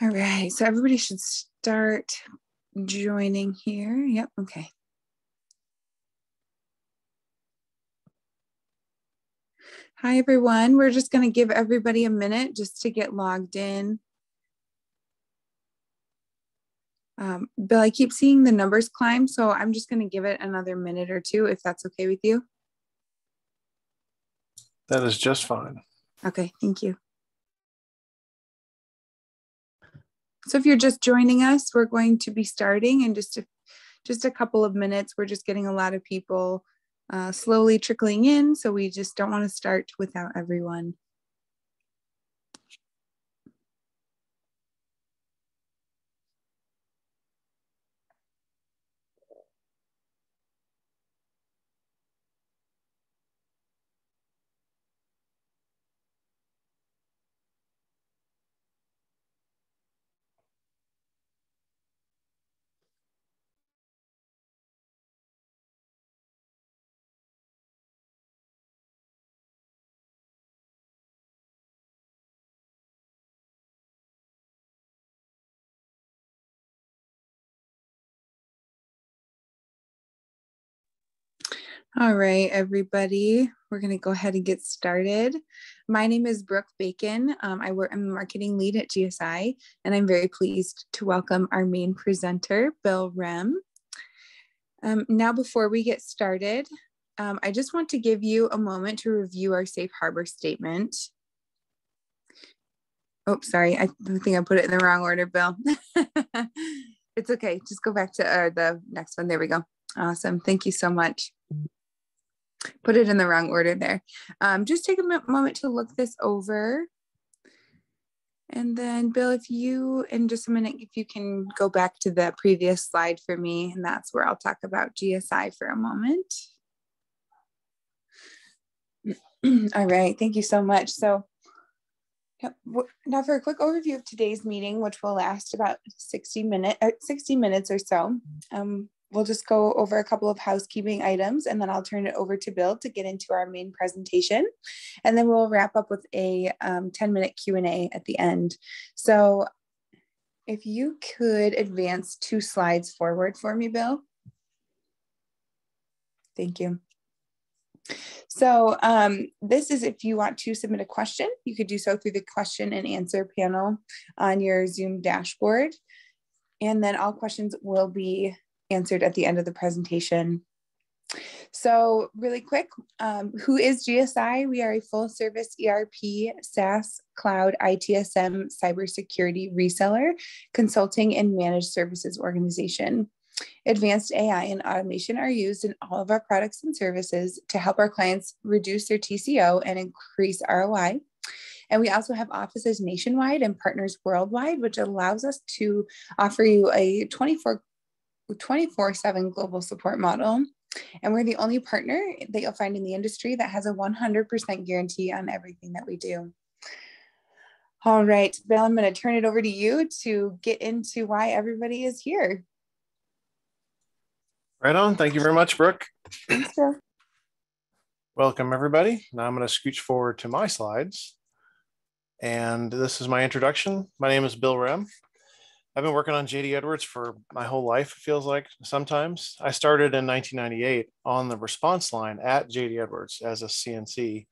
All right, so everybody should start joining here. Yep, okay. Hi, everyone. We're just going to give everybody a minute just to get logged in. Bill, I keep seeing the numbers climb, so I'm just going to give it another minute or two, if that's okay with you. That is just fine. Okay, thank you. So if you're just joining us, we're going to be starting in just a couple of minutes. We're just getting a lot of people slowly trickling in, so we just don't want to start without everyone. All right, everybody, we're going to go ahead and get started. My name is Brooke Bacon. I'm a marketing lead at GSI, and I'm very pleased to welcome our main presenter, Bill Rem. Now, before we get started, I just want to give you a moment to review our safe harbor statement. Oh, sorry, I think I put it in the wrong order, Bill. It's okay, just go back to the next one. There we go. Awesome, thank you so much. Put it in the wrong order there. Just take a moment to look this over. And then Bill, if you, in just a minute, if you can go back to the previous slide for me, and that's where I'll talk about GSI for a moment. All right, thank you so much. So now for a quick overview of today's meeting, which will last about 60 minutes or so. We'll just go over a couple of housekeeping items, and then I'll turn it over to Bill to get into our main presentation. And then we'll wrap up with a 10-minute Q&A at the end. So if you could advance 2 slides forward for me, Bill. Thank you. So this is if you want to submit a question, you could do so through the question and answer panel on your Zoom dashboard. And then all questions will be answered at the end of the presentation. So really quick, who is GSI? We are a full service ERP, SaaS, cloud, ITSM, cybersecurity reseller, consulting, and managed services organization. Advanced AI and automation are used in all of our products and services to help our clients reduce their TCO and increase ROI. And we also have offices nationwide and partners worldwide, which allows us to offer you a 24/7 global support model. And we're the only partner that you'll find in the industry that has a 100% guarantee on everything that we do. All right, Bill, I'm going to turn it over to you to get into why everybody is here. Right on. Thank you very much, Brooke. Thanks, Bill. Welcome, everybody. Now I'm going to scooch forward to my slides. And this is my introduction. My name is Bill Rem. I've been working on JD Edwards for my whole life, it feels like sometimes. I started in 1998 on the response line at JD Edwards as a CNC.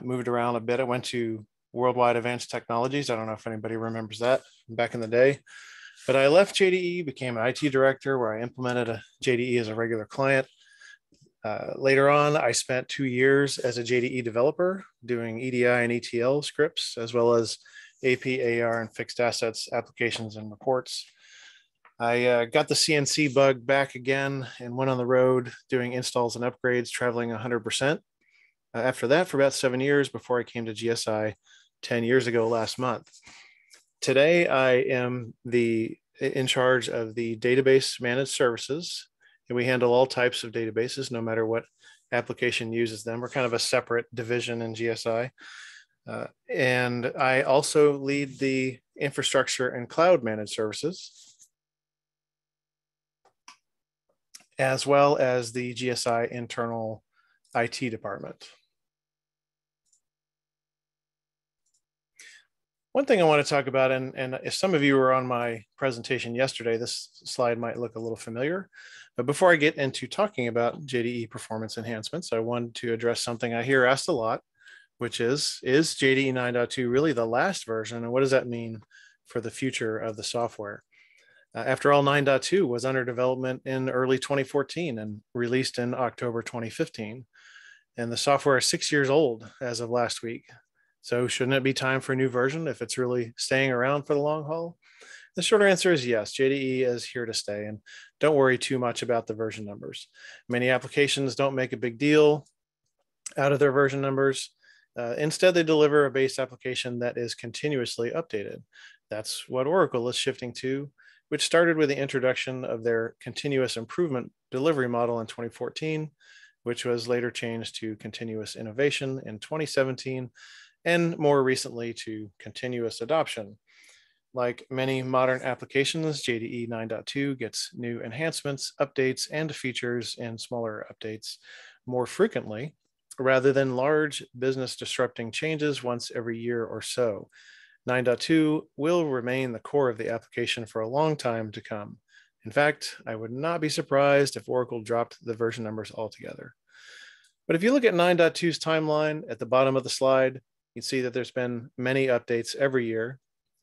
Moved around a bit. I went to Worldwide Advanced Technologies. I don't know if anybody remembers that back in the day. But I left JDE, became an IT director where I implemented a JDE as a regular client. Later on, I spent 2 years as a JDE developer doing EDI and ETL scripts, as well as AP, AR, and fixed assets applications and reports. I got the CNC bug back again and went on the road doing installs and upgrades, traveling 100%. After that, for about 7 years before I came to GSI 10 years ago last month. Today, I am in charge of the database managed services, and we handle all types of databases, no matter what application uses them. We're kind of a separate division in GSI. And I also lead the infrastructure and cloud managed services, as well as the GSI internal IT department. One thing I want to talk about, and if some of you were on my presentation yesterday, this slide might look a little familiar. But before I get into talking about JDE performance enhancements, I wanted to address something I hear asked a lot, which is JDE 9.2 really the last version? And what does that mean for the future of the software? After all, 9.2 was under development in early 2014 and released in October 2015. And the software is 6 years old as of last week. So shouldn't it be time for a new version if it's really staying around for the long haul? The shorter answer is yes, JDE is here to stay, and don't worry too much about the version numbers. Many applications don't make a big deal out of their version numbers. Instead, they deliver a base application that is continuously updated. That's what Oracle is shifting to, which started with the introduction of their continuous improvement delivery model in 2014, which was later changed to continuous innovation in 2017, and more recently to continuous adoption. Like many modern applications, JDE 9.2 gets new enhancements, updates, and features in smaller updates more frequently, rather than large business disrupting changes once every year or so. 9.2 will remain the core of the application for a long time to come. In fact, I would not be surprised if Oracle dropped the version numbers altogether. But if you look at 9.2's timeline at the bottom of the slide, you can see that there's been many updates every year.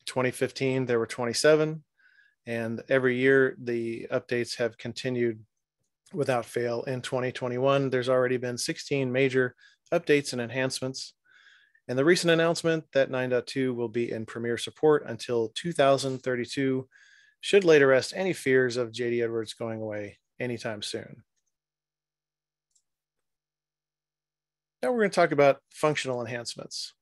2015, there were 27, and every year the updates have continued without fail. In 2021, there's already been 16 major updates and enhancements. And the recent announcement that 9.2 will be in premier support until 2032 should lay to rest any fears of JD Edwards going away anytime soon. Now we're going to talk about functional enhancements.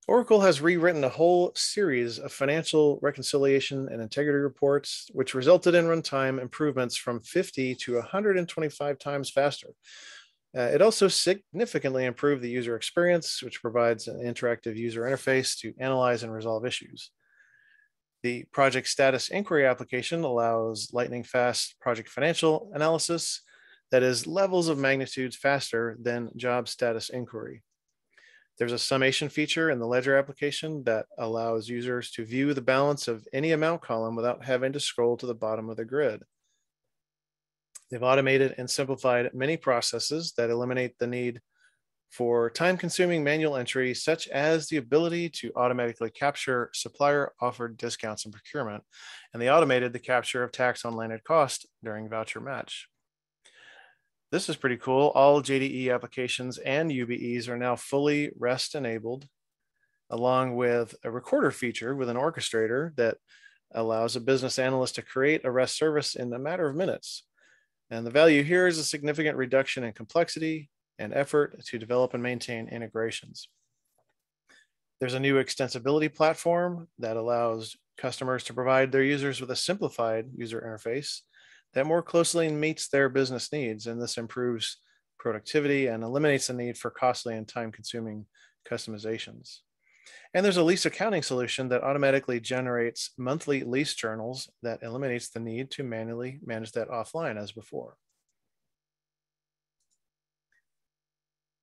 Oracle has rewritten a whole series of financial reconciliation and integrity reports, which resulted in runtime improvements from 50 to 125 times faster. It also significantly improved the user experience, which provides an interactive user interface to analyze and resolve issues. The project status inquiry application allows lightning fast project financial analysis that is levels of magnitudes faster than job status inquiry. There's a summation feature in the ledger application that allows users to view the balance of any amount column without having to scroll to the bottom of the grid. They've automated and simplified many processes that eliminate the need for time-consuming manual entry, such as the ability to automatically capture supplier-offered discounts in procurement, and they automated the capture of tax on landed cost during voucher match. This is pretty cool. All JDE applications and UBEs are now fully REST enabled, along with a recorder feature with an orchestrator that allows a business analyst to create a REST service in a matter of minutes. And the value here is a significant reduction in complexity and effort to develop and maintain integrations. There's a new extensibility platform that allows customers to provide their users with a simplified user interface that more closely meets their business needs. And this improves productivity and eliminates the need for costly and time-consuming customizations. And there's a lease accounting solution that automatically generates monthly lease journals that eliminates the need to manually manage that offline as before.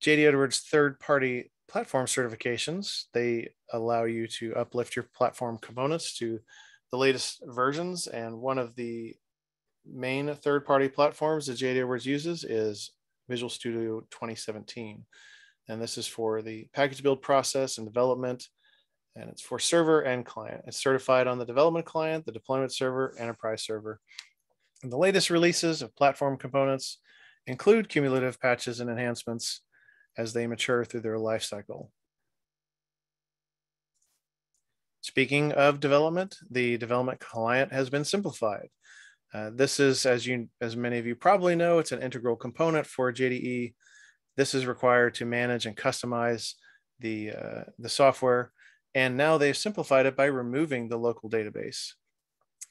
JD Edwards third-party platform certifications, they allow you to uplift your platform components to the latest versions. And one of the main third-party platforms that JD Edwards uses is Visual Studio 2017. And this is for the package build process and development. And it's for server and client. It's certified on the development client, the deployment server, enterprise server. And the latest releases of platform components include cumulative patches and enhancements as they mature through their life cycle. Speaking of development, the development client has been simplified. This is, as many of you probably know, it's an integral component for JDE. This is required to manage and customize the software. And now they've simplified it by removing the local database.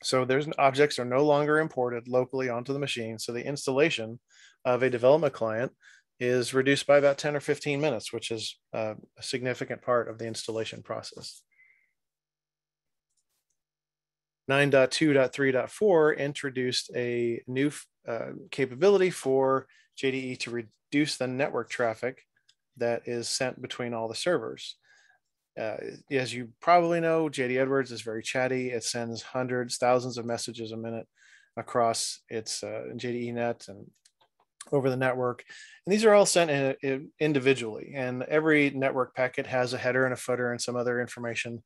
So objects are no longer imported locally onto the machine. So the installation of a development client is reduced by about 10 or 15 minutes, which is a significant part of the installation process. 9.2.3.4 introduced a new capability for JDE to reduce the network traffic that is sent between all the servers. As you probably know, JD Edwards is very chatty. It sends hundreds, thousands of messages a minute across its JDE net and over the network. And these are all sent individually. And every network packet has a header and a footer and some other information.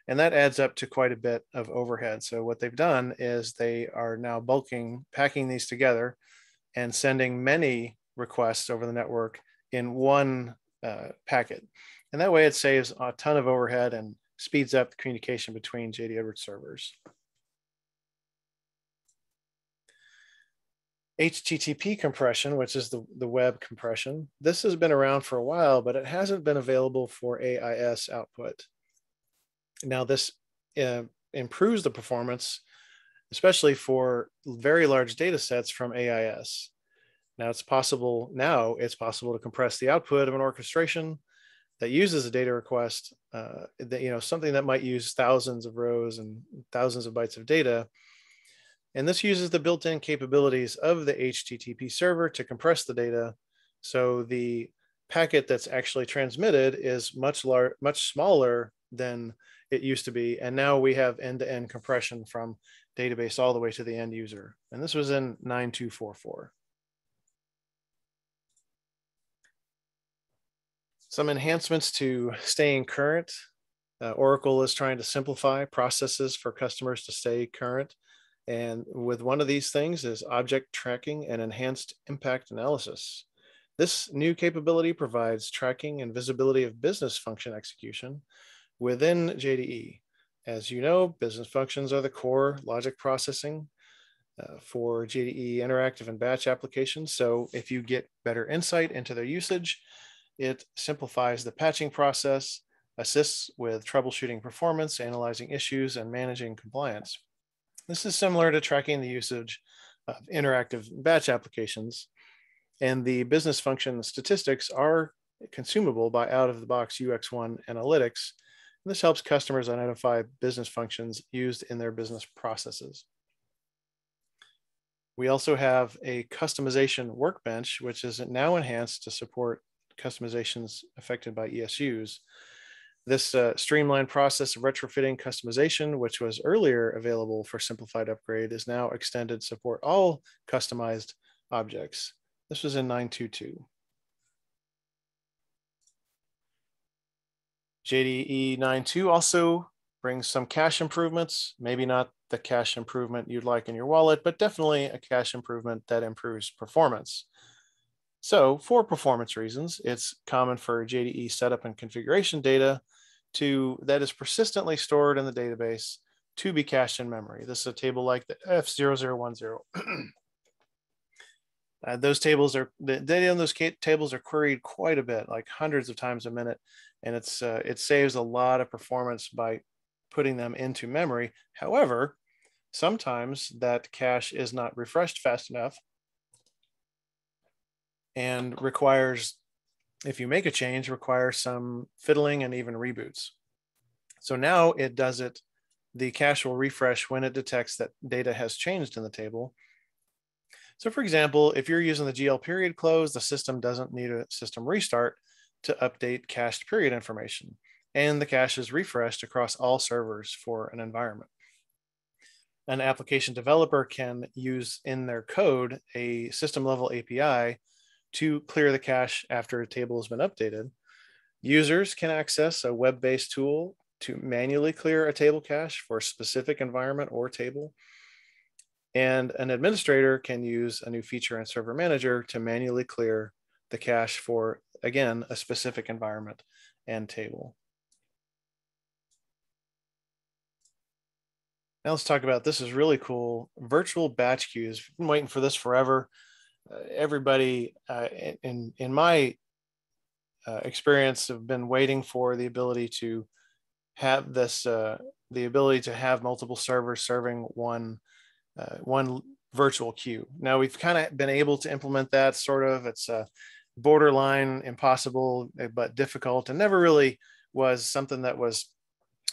And that adds up to quite a bit of overhead. So what they've done is they are now packing these together and sending many requests over the network in one packet. And that way it saves a ton of overhead and speeds up the communication between JD Edwards servers. HTTP compression, which is the web compression. This has been around for a while, but it hasn't been available for AIS output. Now this improves the performance, especially for very large data sets from AIS. Now it's possible to compress the output of an orchestration that uses a data request, something that might use thousands of rows and thousands of bytes of data. And this uses the built-in capabilities of the HTTP server to compress the data. So the packet that's actually transmitted is much smaller than it used to be. And now we have end-to-end compression from database all the way to the end user. And this was in 9.244. Some enhancements to staying current. Oracle is trying to simplify processes for customers to stay current. And with one of these things is object tracking and enhanced impact analysis. This new capability provides tracking and visibility of business function execution within JDE. As you know, business functions are the core logic processing for JDE interactive and batch applications. So if you get better insight into their usage, it simplifies the patching process, assists with troubleshooting performance, analyzing issues, and managing compliance. This is similar to tracking the usage of interactive batch applications, and the business function statistics are consumable by out-of-the-box UX1 analytics. And this helps customers identify business functions used in their business processes. We also have a customization workbench, which is now enhanced to support customizations affected by ESUs. This streamlined process of retrofitting customization, which was earlier available for simplified upgrade, is now extended to support all customized objects. This was in 9.2.2. JDE 9.2 also brings some cache improvements, maybe not the cache improvement you'd like in your wallet, but definitely a cache improvement that improves performance. So for performance reasons, it's common for JDE setup and configuration data that is persistently stored in the database to be cached in memory. This is a table like the F0010. The data on those tables are queried quite a bit, like hundreds of times a minute, and it saves a lot of performance by putting them into memory. However, sometimes that cache is not refreshed fast enough and requires, if you make a change, requires some fiddling and even reboots. So now it does it, the cache will refresh when it detects that data has changed in the table. So for example, if you're using the GL period close, the system doesn't need a system restart to update cached period information. And the cache is refreshed across all servers for an environment. An application developer can use in their code a system level API to clear the cache after a table has been updated. Users can access a web-based tool to manually clear a table cache for a specific environment or table. And an administrator can use a new feature in Server Manager to manually clear the cache for, again, a specific environment and table. Now let's talk about, this is really cool, virtual batch queues. I've been waiting for this forever. Everybody in my experience have been waiting for the ability to have this, the ability to have multiple servers serving one virtual queue. Now we've kind of been able to implement that, sort of. It's borderline impossible, but difficult, and never really was something that was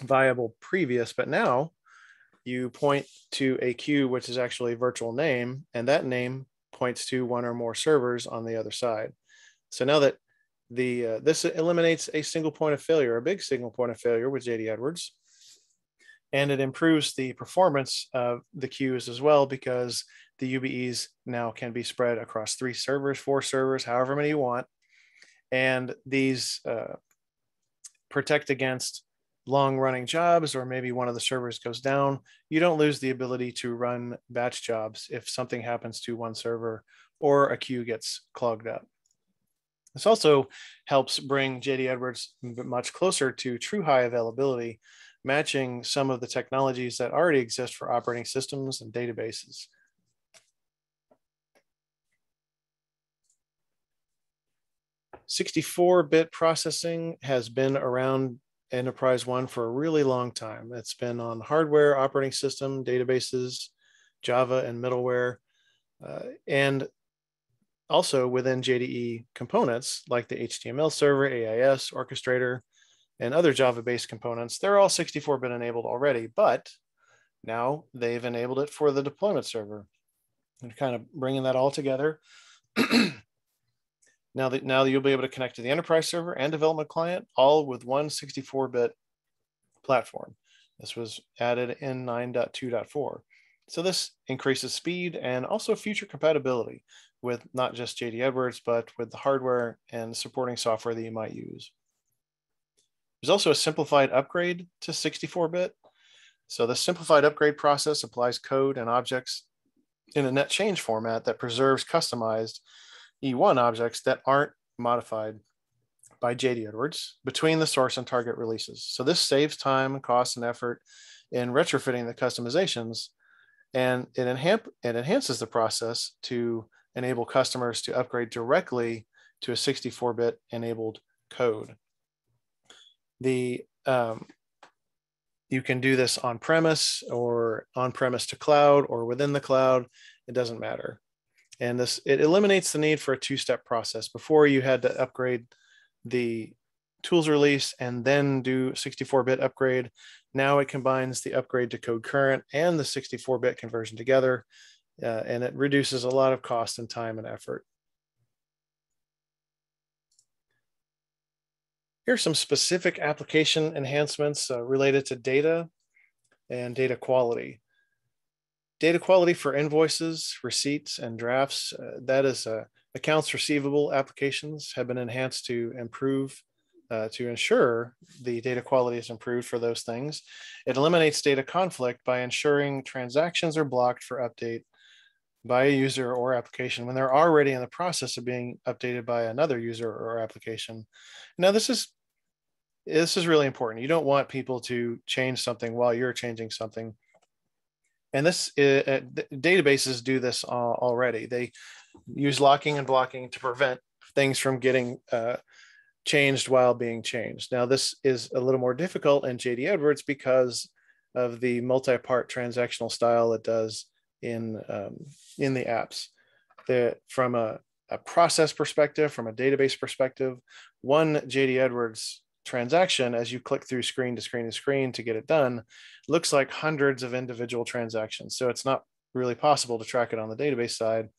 viable previous. But now you point to a queue, which is actually a virtual name, and that name points to one or more servers on the other side. So now that This eliminates a single point of failure, a big single point of failure with JD Edwards. And it improves the performance of the queues as well, because the UBEs now can be spread across 3 servers, 4 servers, however many you want. And these protect against long running jobs, or maybe one of the servers goes down. You don't lose the ability to run batch jobs if something happens to one server or a queue gets clogged up. This also helps bring JD Edwards much closer to true high availability, matching some of the technologies that already exist for operating systems and databases. "64-bit processing has been around Enterprise One for a really long time. It's been on hardware, operating system, databases, Java, and middleware, and also within JDE components like the HTML server, AIS, Orchestrator, and other Java-based components. They're all 64-bit enabled already, but now they've enabled it for the deployment server. And kind of bringing that all together. Now that you'll be able to connect to the enterprise server and development client, all with one 64-bit platform. This was added in 9.2.4. So this increases speed and also future compatibility with not just JD Edwards, but with the hardware and supporting software that you might use. There's also a simplified upgrade to 64-bit. So the simplified upgrade process applies code and objects in a net change format that preserves customized E1 objects that aren't modified by JD Edwards between the source and target releases. So this saves time, cost, and effort in retrofitting the customizations, and it enhances the process to enable customers to upgrade directly to a 64-bit enabled code. You can do this on-premise or on-premise to cloud or within the cloud. It doesn't matter. And it eliminates the need for a 2-step process. Before, you had to upgrade the tools release and then do 64-bit upgrade. Now it combines the upgrade to code current and the 64-bit conversion together, and it reduces a lot of cost and time and effort. Here are some specific application enhancements related to data and data quality. Data quality for invoices, receipts, and drafts, that is accounts receivable applications have been enhanced to improve, to ensure the data quality is improved for those things. It eliminates data conflict by ensuring transactions are blocked for update by a user or application when they're already in the process of being updated by another user or application. Now, this is really important. You don't want people to change something while you're changing something. And databases do this already. They use locking and blocking to prevent things from getting changed while being changed. Now, this is a little more difficult in JD Edwards because of the multi-part transactional style it does in the apps. From a process perspective, from a database perspective, one JD Edwards transaction, as you click through screen to screen to screen to get it done, looks like hundreds of individual transactions. So it's not really possible to track it on the database side.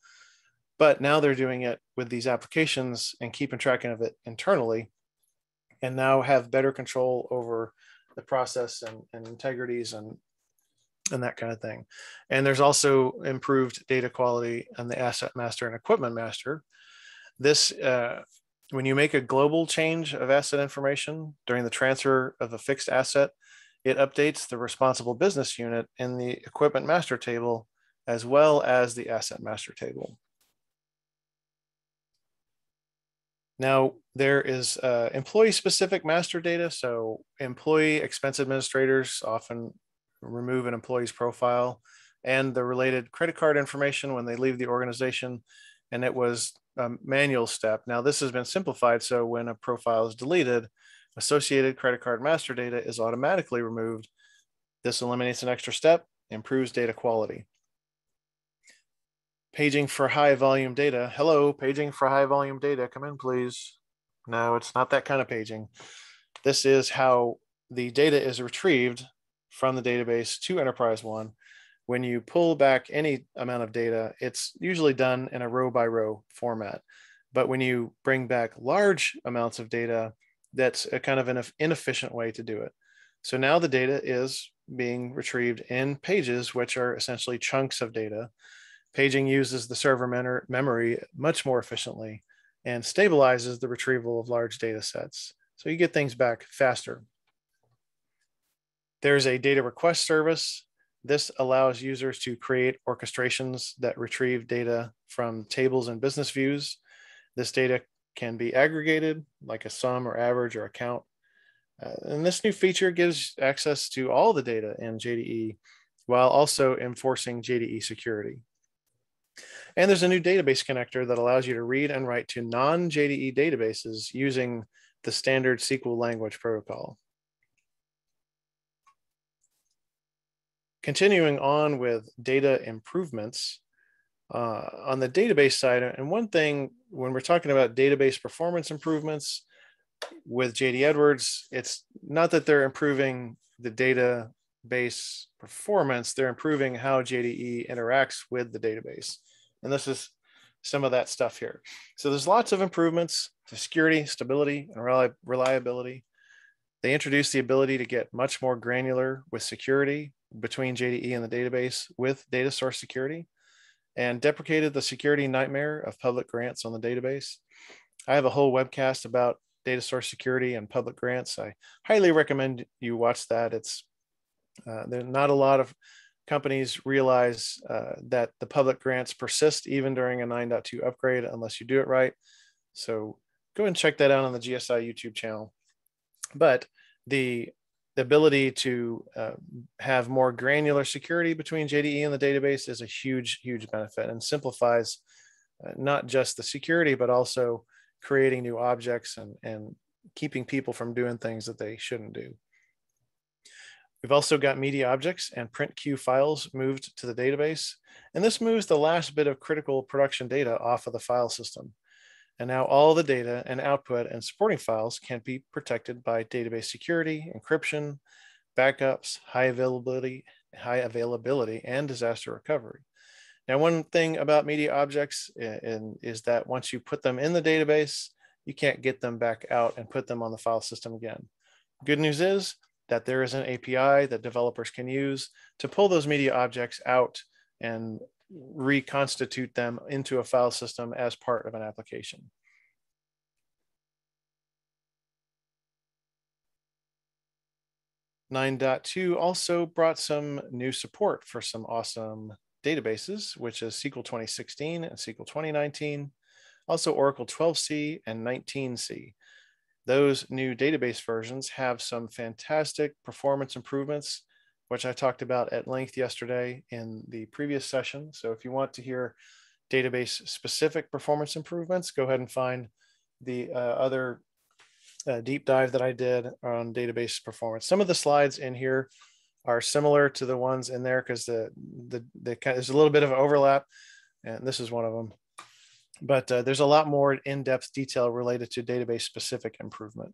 But now they're doing it with these applications and keeping track of it internally, and now have better control over the process and integrities and that kind of thing. And there's also improved data quality on the asset master and equipment master. This when you make a global change of asset information during the transfer of a fixed asset, it updates the responsible business unit in the equipment master table as well as the asset master table. Now, there is employee-specific master data. So employee expense administrators often remove an employee's profile and the related credit card information when they leave the organization. And it was a manual step. Now, this has been simplified. So when a profile is deleted, associated credit card master data is automatically removed. This eliminates an extra step, improves data quality. Paging for high volume data. Hello, paging for high volume data. Come in, please. No, it's not that kind of paging. This is how the data is retrieved from the database to Enterprise One. When you pull back any amount of data, it's usually done in a row by row format. But when you bring back large amounts of data, that's a kind of an inefficient way to do it. So now the data is being retrieved in pages, which are essentially chunks of data. Paging uses the server memory much more efficiently and stabilizes the retrieval of large data sets. So you get things back faster. There's a data request service. This allows users to create orchestrations that retrieve data from tables and business views. This data can be aggregated like a sum or average or a count. And this new feature gives access to all the data in JDE while also enforcing JDE security. And there's a new database connector that allows you to read and write to non-JDE databases using the standard SQL language protocol. Continuing on with data improvements, on the database side, and one thing when we're talking about database performance improvements with JD Edwards, it's not that they're improving the database performance, they're improving how JDE interacts with the database. And this is some of that stuff here. So there's lots of improvements to security, stability, and reliability. They introduced the ability to get much more granular with security between JDE and the database with data source security, and deprecated the security nightmare of public grants on the database. I have a whole webcast about data source security and public grants. I highly recommend you watch that. It's there's not a lot of companies realize that the public grants persist even during a 9.2 upgrade unless you do it right. So go and check that out on the GSI YouTube channel. But the ability to have more granular security between JDE and the database is a huge, huge benefit, and simplifies not just the security, but also creating new objects and keeping people from doing things that they shouldn't do. We've also got media objects and print queue files moved to the database, and this moves the last bit of critical production data off of the file system. And now all the data and output and supporting files can be protected by database security, encryption, backups, high availability, and disaster recovery. Now, one thing about media objects is that once you put them in the database, you can't get them back out and put them on the file system again. Good news is that there is an API that developers can use to pull those media objects out and reconstitute them into a file system as part of an application. (9.2) also brought some new support for some awesome databases, which is SQL 2016 and SQL 2019, also Oracle 12c and 19c. Those new database versions have some fantastic performance improvements, which I talked about at length yesterday in the previous session. So if you want to hear database specific performance improvements, go ahead and find the other deep dive that I did on database performance. Some of the slides in here are similar to the ones in there because there's a little bit of overlap, and this is one of them. But there's a lot more in-depth detail related to database specific improvement.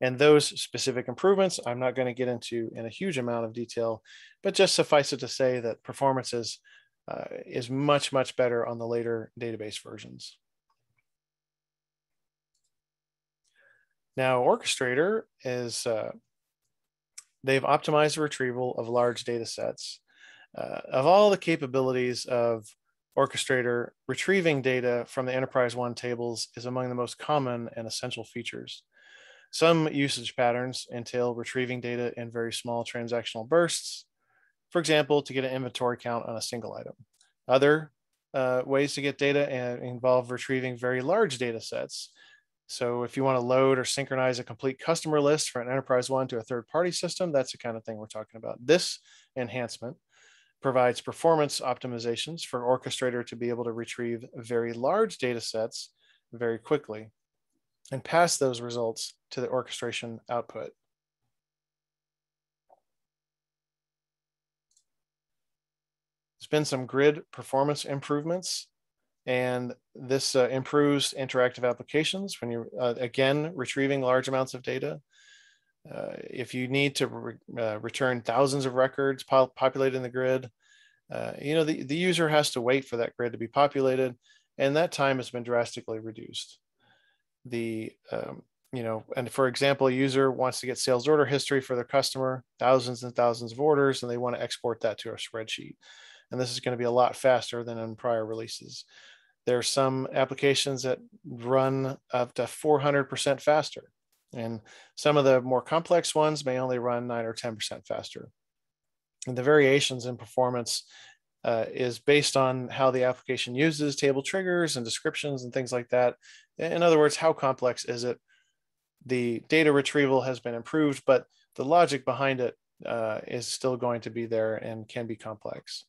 And those specific improvements, I'm not going to get into in a huge amount of detail, but just suffice it to say that performance is much, much better on the later database versions. Now, Orchestrator is, they've optimized the retrieval of large data sets. Of all the capabilities of Orchestrator, retrieving data from the enterpriseone tables is among the most common and essential features. Some usage patterns entail retrieving data in very small transactional bursts, for example, to get an inventory count on a single item. Other ways to get data involve retrieving very large data sets. So if you want to load or synchronize a complete customer list for an enterpriseone to a third-party system, that's the kind of thing we're talking about. This enhancement provides performance optimizations for Orchestrator to be able to retrieve very large data sets very quickly and pass those results to the orchestration output. There's been some grid performance improvements, and this improves interactive applications when you're, again, retrieving large amounts of data. If you need to return thousands of records populated in the grid, the user has to wait for that grid to be populated, and that time has been drastically reduced. And for example, a user wants to get sales order history for their customer, thousands and thousands of orders, and they want to export that to a spreadsheet. And this is going to be a lot faster than in prior releases. There are some applications that run up to 400% faster. And some of the more complex ones may only run 9 or 10% faster. And the variations in performance is based on how the application uses table triggers and descriptions and things like that. In other words, how complex is it? The data retrieval has been improved, but the logic behind it is still going to be there and can be complex.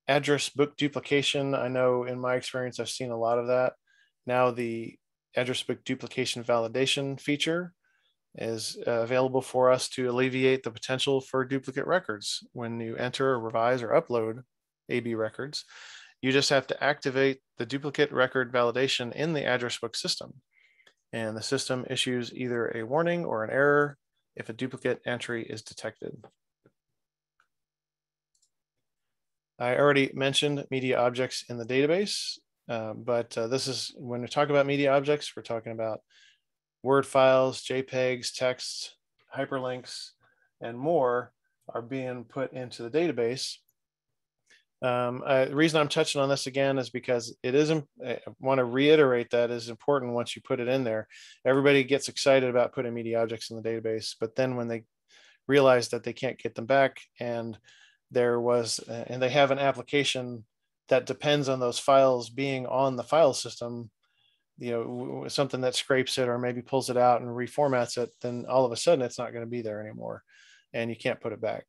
Address book duplication. I know in my experience, I've seen a lot of that. Now the address book duplication validation feature is available for us to alleviate the potential for duplicate records. When you enter or revise or upload AB records, you just have to activate the duplicate record validation in the address book system. And the system issues either a warning or an error if a duplicate entry is detected. I already mentioned media objects in the database, but this is when we talk about media objects, we're talking about Word files, JPEGs, texts, hyperlinks, and more are being put into the database. The reason I'm touching on this again is because it isn't, I want to reiterate that is important once you put it in there. Everybody gets excited about putting media objects in the database, but then when they realize that they can't get them back and they have an application that depends on those files being on the file system, something that scrapes it or maybe pulls it out and reformats it, then all of a sudden it's not going to be there anymore and you can't put it back.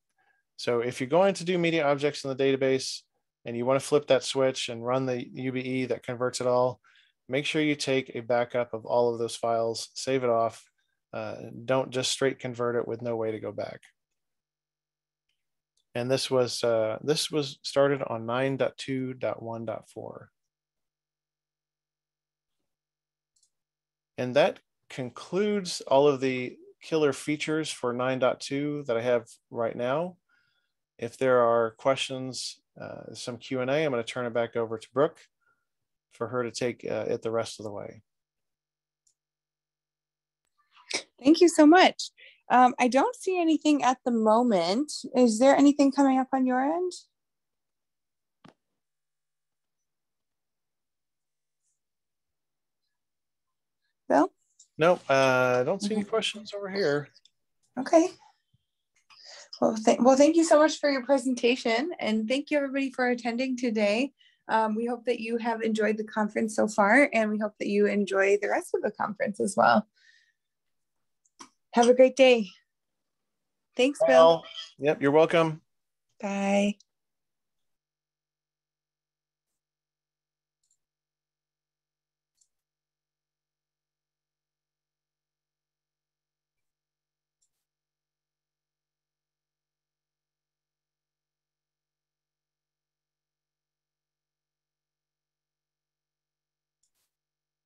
So if you're going to do media objects in the database and you want to flip that switch and run the UBE that converts it all, make sure you take a backup of all of those files, save it off. Don't just straight convert it with no way to go back. And this was started on 9.2.1.4. And that concludes all of the killer features for 9.2 that I have right now. If there are questions, some Q&A, I'm going to turn it back over to Brooke for her to take it the rest of the way. Thank you so much. I don't see anything at the moment. Is there anything coming up on your end? Bill? No, I don't see any questions over here. Okay. Well, thank you so much for your presentation, and thank you everybody for attending today. We hope that you have enjoyed the conference so far, and we hope that you enjoy the rest of the conference as well. Have a great day. Thanks, Bill. Yep, you're welcome. Bye.